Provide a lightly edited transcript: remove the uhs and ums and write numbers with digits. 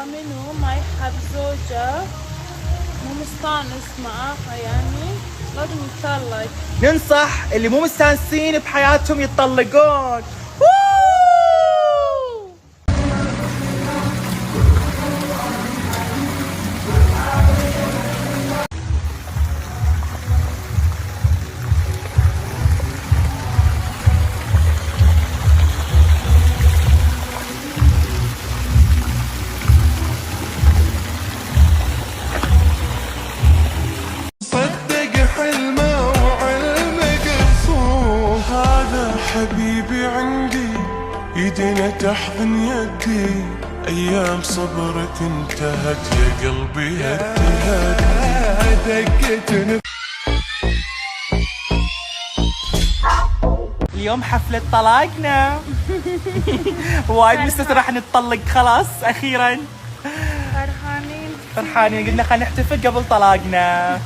منو ما يحب زوجه مو مستانس معاها يعني لازم يتطلق. ننصح اللي مو مستانسين بحياتهم يتطلقون. حبيبي عندي ايدينا تحضن يدي، ايام صبرك انتهت يا قلبي هدي. اليوم حفلة طلاقنا. وايد مستانسين راح نتطلق خلاص اخيرا. فرحانين فرحانين قلنا خلينا نحتفل قبل طلاقنا.